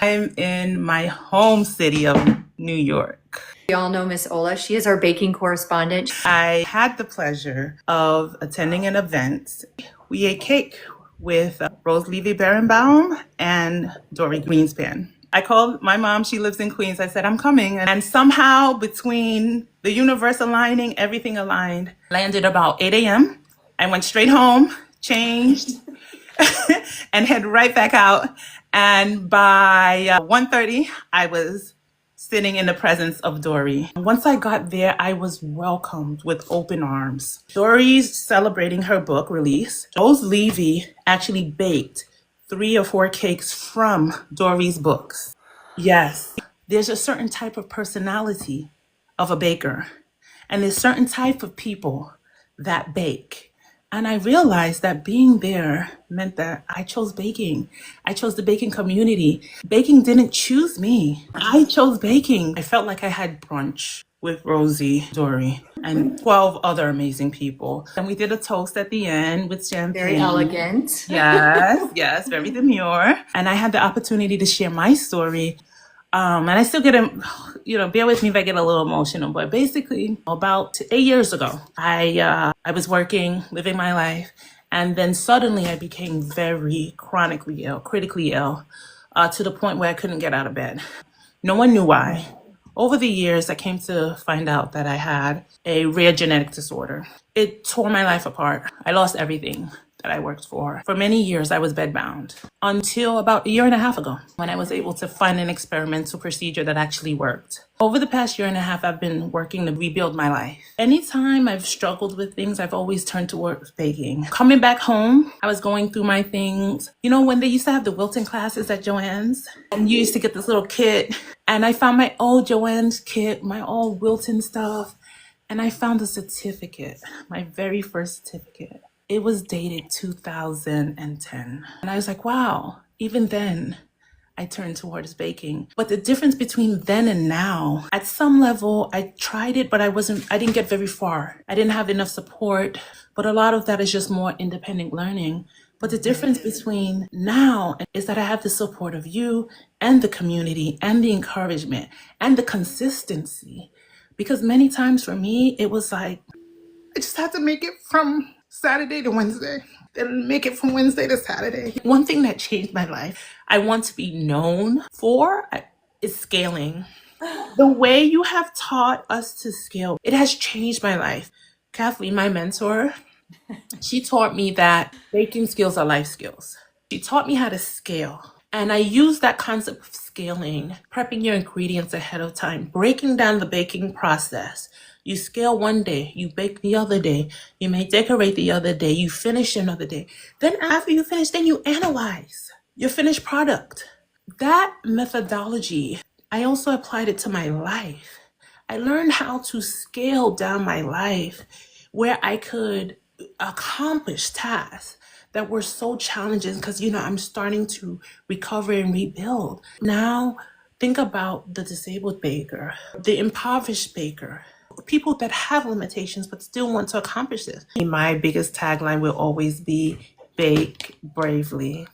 I'm in my home city of New York. We all know Ms Ola. She is our baking correspondent. I had the pleasure of attending an event. We ate cake with Levy Beranbaum and Dorie Greenspan. I called my mom, she lives in Queens. I said, I'm coming. And somehow between the universe aligning, everything aligned. Landed about 8 a.m. I went straight home, changed, and head right back out. And by 1:30, I was sitting in the presence of Dorie. Once I got there, I was welcomed with open arms. Dorie's celebrating her book release. Levy actually baked 3 or 4 cakes from Dorie's books. Yes, there's a certain type of personality of a baker, and there's certain type of people that bake. And I realized that being there meant that I chose baking. I chose the baking community. Baking didn't choose me. I chose baking. I felt like I had brunch with Rosie, Dorie, and 12 other amazing people. And we did a toast at the end with champagne. Very elegant. Yes, very demure. And I had the opportunity to share my story. And I still get, bear with me if I get a little emotional, but basically about 8 years ago, I was working, living my life, and then suddenly I became very chronically ill, critically ill, to the point where I couldn't get out of bed. No one knew why. Over the years, I came to find out that I had a rare genetic disorder. It tore my life apart. I lost everything that I worked for. For many years, I was bedbound until about 1.5 years ago when I was able to find an experimental procedure that actually worked. Over the past 1.5 years, I've been working to rebuild my life. Anytime I've struggled with things, I've always turned towards baking. Coming back home, I was going through my things. You know, when they used to have the Wilton classes at Joann's, and you used to get this little kit, and I found my old Joann's kit, my old Wilton stuff, and I found a certificate, my very first certificate. It was dated 2010. And I was like, wow, even then I turned towards baking. But the difference between then and now, at some level, I tried it, but I didn't get very far. I didn't have enough support, but a lot of that is just more independent learning. But the difference between now is that I have the support of you and the community and the encouragement and the consistency. Because many times for me, it was like, I just had to make it from Saturday to Wednesday, then make it from Wednesday to Saturday. One thing that changed my life, I want to be known for, is scaling. The way you have taught us to scale, it has changed my life. Kathleen, my mentor, she taught me that baking skills are life skills. She taught me how to scale. And I use that concept of scaling, prepping your ingredients ahead of time, breaking down the baking process. You scale one day, you bake the other day, you may decorate the other day, you finish another day. Then after you finish, then you analyze your finished product. That methodology, I also applied it to my life. I learned how to scale down my life where I could accomplish tasks that were so challenging because, I'm starting to recover and rebuild. Now, think about the disabled baker, the impoverished baker, people that have limitations but still want to accomplish this. My biggest tagline will always be bake bravely.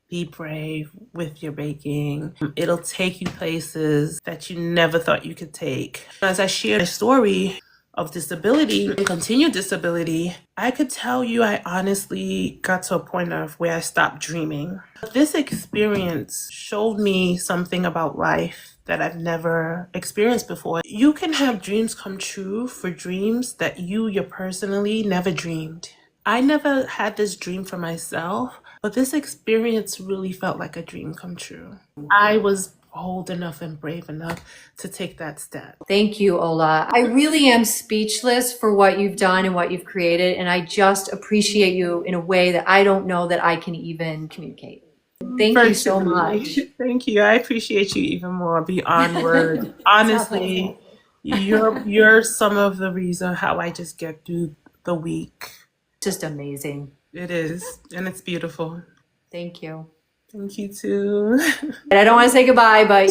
Be brave with your baking. It'll take you places that you never thought you could take. As I share a story of disability and continued disability, I could tell you I honestly got to a point of where I stopped dreaming. This experience showed me something about life that I've never experienced before. You can have dreams come true for dreams that you personally never dreamed. I never had this dream for myself, but this experience really felt like a dream come true. I was bold enough and brave enough to take that step. Thank you, Ola. I really am speechless for what you've done and what you've created, and I just appreciate you in a way that I don't know that I can even communicate. Thank you so much. Thank you. I appreciate you even more beyond words. Honestly, you're some of the reason how I just get through the week. Just amazing. It is, and it's beautiful. Thank you. Thank you too. And I don't want to say goodbye, but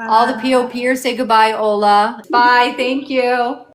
all the POPers say goodbye, Ola. Bye. Thank you.